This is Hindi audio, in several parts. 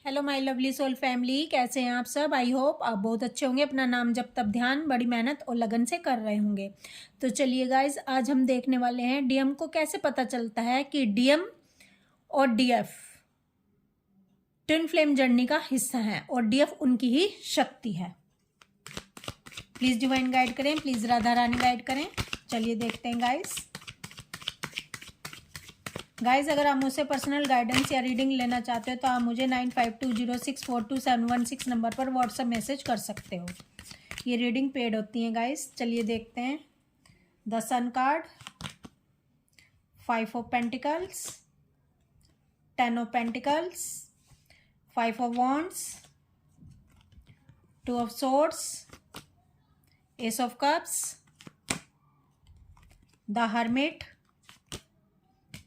Hello my lovely soul family, कैसे हैं आप सब। आई होप आप बहुत अच्छे होंगे। अपना नाम जब तब ध्यान बड़ी मेहनत और लगन से कर रहे होंगे। तो चलिए गाइज, आज हम देखने वाले हैं डीएम को कैसे पता चलता है कि डीएम और डीएफ ट्विन फ्लेम जर्नी का हिस्सा है और डीएफ उनकी ही शक्ति है। प्लीज डिवाइन गाइड करें, प्लीज राधा रानी गाइड करें। चलिए देखते हैं गाइज, अगर आप मुझसे पर्सनल गाइडेंस या रीडिंग लेना चाहते हो तो आप मुझे 9520642716 नंबर पर व्हाट्सएप मैसेज कर सकते हो। ये रीडिंग पेड होती है गाइज। चलिए देखते हैं। The sun card, 5 of pentacles, 10 of pentacles, 5 of wands, 2 of swords, ace of cups, the hermit,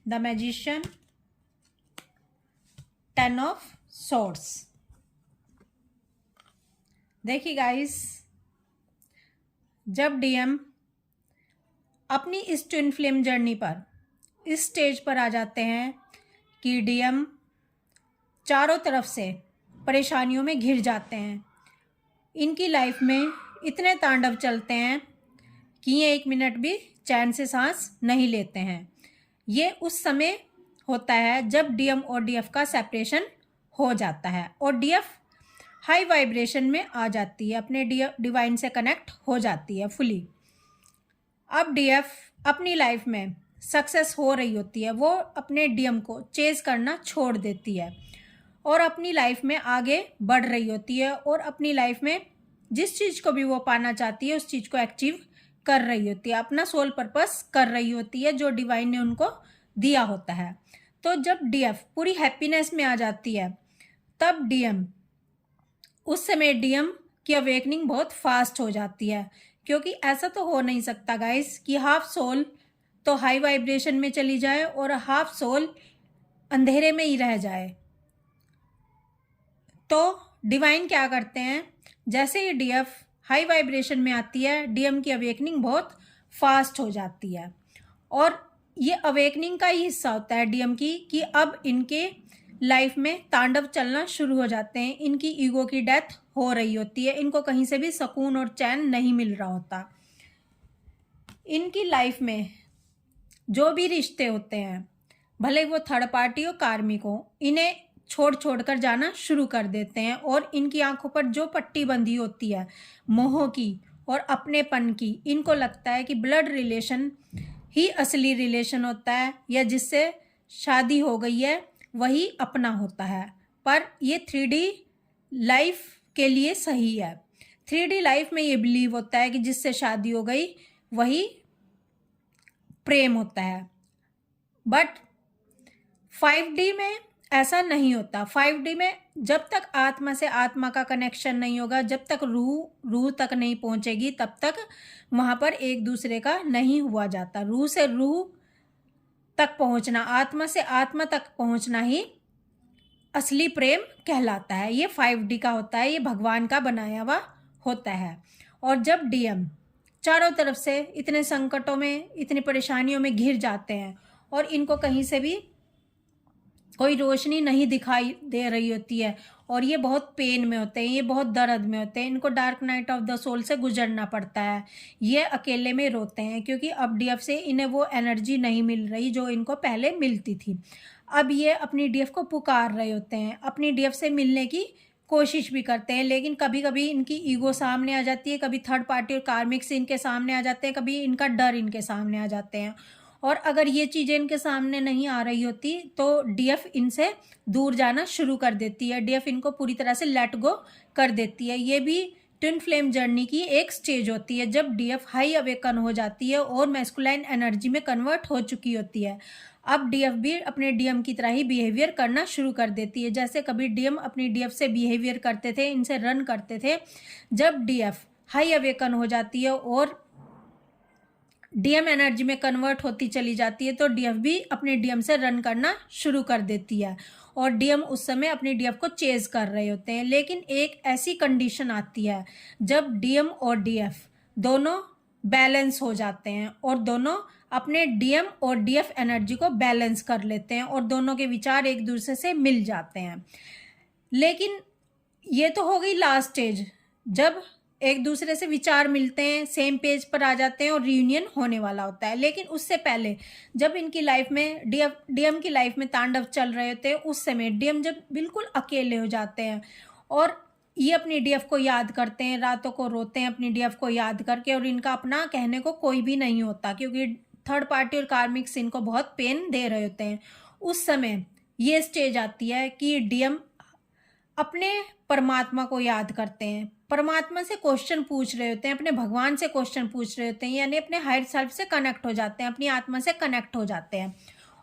the magician, 10 of swords. देखिए गाइस, जब डीएम अपनी इस ट्विन फ्लेम जर्नी पर इस स्टेज पर आ जाते हैं कि डीएम चारों तरफ से परेशानियों में घिर जाते हैं, इनकी लाइफ में इतने तांडव चलते हैं कि ये 1 मिनट भी चैन से सांस नहीं लेते हैं। ये उस समय होता है जब डीएम और डीएफ का सेपरेशन हो जाता है और डीएफ हाई वाइब्रेशन में आ जाती है, अपने डिवाइन से कनेक्ट हो जाती है फुली। अब डीएफ अपनी लाइफ में सक्सेस हो रही होती है, वो अपने डीएम को चेज करना छोड़ देती है और अपनी लाइफ में आगे बढ़ रही होती है और अपनी लाइफ में जिस चीज़ को भी वो पाना चाहती है उस चीज़ को अचीव कर रही होती है, अपना सोल पर्पस कर रही होती है जो डिवाइन ने उनको दिया होता है। तो जब डीएफ पूरी हैप्पीनेस में आ जाती है तब डीएम, उस समय डीएम की अवेकनिंग बहुत फास्ट हो जाती है, क्योंकि ऐसा तो हो नहीं सकता गाइस कि हाफ सोल तो हाई वाइब्रेशन में चली जाए और हाफ सोल अंधेरे में ही रह जाए। तो डिवाइन क्या करते हैं, जैसे ही डीएफ हाई वाइब्रेशन में आती है डीएम की अवेकनिंग बहुत फास्ट हो जाती है और ये अवेकनिंग का ही हिस्सा होता है डीएम की कि अब इनके लाइफ में तांडव चलना शुरू हो जाते हैं, इनकी ईगो की डेथ हो रही होती है, इनको कहीं से भी सुकून और चैन नहीं मिल रहा होता। इनकी लाइफ में जो भी रिश्ते होते हैं, भले वो थर्ड पार्टी हो कार्मिक हो, इन्हें छोड़ कर जाना शुरू कर देते हैं और इनकी आंखों पर जो पट्टी बंधी होती है मोह की और अपनेपन की, इनको लगता है कि ब्लड रिलेशन ही असली रिलेशन होता है या जिससे शादी हो गई है वही अपना होता है। पर ये 3D लाइफ के लिए सही है। 3D लाइफ में ये बिलीव होता है कि जिससे शादी हो गई वही प्रेम होता है, बट 5D में ऐसा नहीं होता। 5D में जब तक आत्मा से आत्मा का कनेक्शन नहीं होगा, जब तक रूह तक नहीं पहुंचेगी, तब तक वहाँ पर एक दूसरे का नहीं हुआ जाता। रूह से रूह तक पहुँचना, आत्मा से आत्मा तक पहुँचना ही असली प्रेम कहलाता है। ये 5D का होता है, ये भगवान का बनाया हुआ होता है। और जब डीएम चारों तरफ से इतने संकटों में, इतनी परेशानियों में घिर जाते हैं और इनको कहीं से भी कोई रोशनी नहीं दिखाई दे रही होती है और ये बहुत पेन में होते हैं, ये बहुत दर्द में होते हैं, इनको dark night of the soul से गुजरना पड़ता है, ये अकेले में रोते हैं क्योंकि अब डीएफ से इन्हें वो एनर्जी नहीं मिल रही जो इनको पहले मिलती थी। अब ये अपनी डीएफ को पुकार रहे होते हैं, अपनी डीएफ से मिलने की कोशिश भी करते हैं, लेकिन कभी कभी इनकी ईगो सामने आ जाती है, कभी थर्ड पार्टी और कार्मिक से इनके सामने आ जाते हैं, कभी इनका डर इनके सामने आ जाते हैं। और अगर ये चीज़ें इनके सामने नहीं आ रही होती तो डीएफ इनसे दूर जाना शुरू कर देती है, डीएफ इनको पूरी तरह से लेट गो कर देती है। ये भी ट्विन फ्लेम जर्नी की एक स्टेज होती है जब डीएफ हाई अवेकन हो जाती है और मैस्कुलाइन एनर्जी में कन्वर्ट हो चुकी होती है। अब डीएफ भी अपने डीएम की तरह ही बिहेवियर करना शुरू कर देती है, जैसे कभी डीएम अपनी डीएफ से बिहेवियर करते थे, इनसे रन करते थे। जब डीएफ हाई अवेकन हो जाती है और डीएम एनर्जी में कन्वर्ट होती चली जाती है तो डीएफ भी अपने डीएम से रन करना शुरू कर देती है और डीएम उस समय अपनी डीएफ को चेज कर रहे होते हैं। लेकिन एक ऐसी कंडीशन आती है जब डीएम और डीएफ दोनों बैलेंस हो जाते हैं और दोनों अपने डीएम और डीएफ एनर्जी को बैलेंस कर लेते हैं और दोनों के विचार एक दूसरे से मिल जाते हैं। लेकिन ये तो हो गई लास्ट स्टेज, जब एक दूसरे से विचार मिलते हैं, सेम पेज पर आ जाते हैं और रियूनियन होने वाला होता है। लेकिन उससे पहले जब इनकी लाइफ में डीएम की लाइफ में तांडव चल रहे होते हैं, उस समय डीएम जब बिल्कुल अकेले हो जाते हैं और ये अपनी डीएफ को याद करते हैं, रातों को रोते हैं अपनी डीएफ को याद करके, और इनका अपना कहने को कोई भी नहीं होता क्योंकि थर्ड पार्टी और कार्मिक्स इनको बहुत पेन दे रहे होते हैं। उस समय ये स्टेज आती है कि डीएम अपने परमात्मा को याद करते हैं, परमात्मा से क्वेश्चन पूछ रहे होते हैं, अपने भगवान से क्वेश्चन पूछ रहे होते हैं, यानी अपने हायर सेल्फ से कनेक्ट हो जाते हैं, अपनी आत्मा से कनेक्ट हो जाते हैं।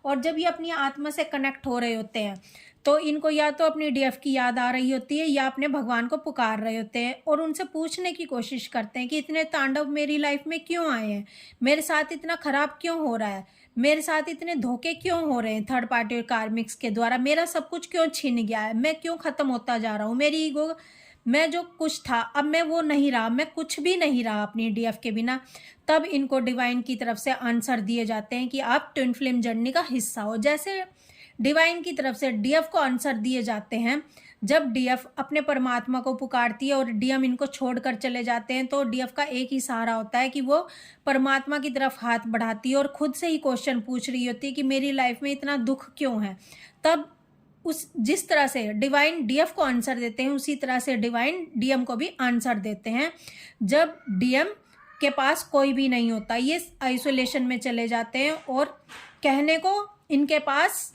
और जब ये अपनी आत्मा से कनेक्ट हो रहे होते हैं तो इनको या तो अपनी डीएफ की याद आ रही होती है या अपने भगवान को पुकार रहे होते हैं और उनसे पूछने की कोशिश करते हैं कि इतने तांडव मेरी लाइफ में क्यों आए हैं, मेरे साथ इतना खराब क्यों हो रहा है, मेरे साथ इतने धोखे क्यों हो रहे हैं थर्ड पार्टी और कार्मिक्स के द्वारा, मेरा सब कुछ क्यों छिन गया है, मैं क्यों ख़त्म होता जा रहा हूँ, मेरी ईगो, मैं जो कुछ था अब मैं वो नहीं रहा, मैं कुछ भी नहीं रहा अपनी डीएफ के बिना। तब इनको डिवाइन की तरफ से आंसर दिए जाते हैं कि आप ट्विन फ्लेम जर्नी का हिस्सा हो। जैसे डिवाइन की तरफ से डीएफ को आंसर दिए जाते हैं, जब डीएफ अपने परमात्मा को पुकारती है और डीएम इनको छोड़कर चले जाते हैं, तो डीएफ का एक ही सहारा होता है कि वो परमात्मा की तरफ हाथ बढ़ाती है और खुद से ही क्वेश्चन पूछ रही होती है कि मेरी लाइफ में इतना दुख क्यों है। तब उस जिस तरह से डिवाइन डीएफ को आंसर देते हैं, उसी तरह से डिवाइन डीएम को भी आंसर देते हैं। जब डीएम के पास कोई भी नहीं होता, ये आइसोलेशन में चले जाते हैं और कहने को इनके पास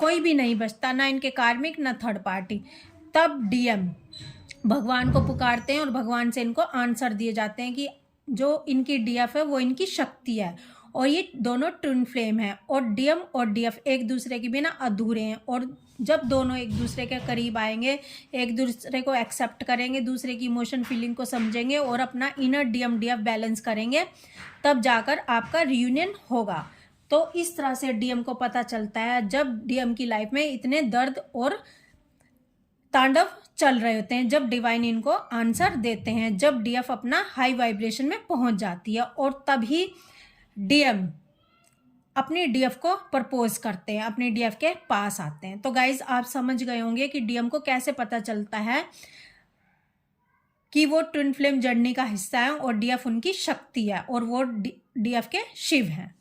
कोई भी नहीं बचता, ना इनके कार्मिक ना थर्ड पार्टी। तब डीएम भगवान को पुकारते हैं और भगवान से इनको आंसर दिए जाते हैं कि जो इनकी डीएफ है वो इनकी शक्ति है और ये दोनों ट्विन फ्लेम है और डीएम और डीएफ एक दूसरे के बिना अधूरे हैं। और जब दोनों एक दूसरे के करीब आएंगे, एक दूसरे को एक्सेप्ट करेंगे, दूसरे की इमोशन फीलिंग को समझेंगे और अपना इनर डीएम डीएफ बैलेंस करेंगे, तब जाकर आपका रियूनियन होगा। तो इस तरह से डीएम को पता चलता है जब डीएम की लाइफ में इतने दर्द और तांडव चल रहे होते हैं, जब डिवाइन इनको आंसर देते हैं, जब डीएफ अपना हाई वाइब्रेशन में पहुंच जाती है, और तभी डीएम अपनी डीएफ को प्रपोज करते हैं, अपनी डीएफ के पास आते हैं। तो गाइज आप समझ गए होंगे कि डीएम को कैसे पता चलता है कि वो ट्विन फ्लेम जर्नी का हिस्सा है और डीएफ उनकी शक्ति है और वो डीएफ के शिव हैं।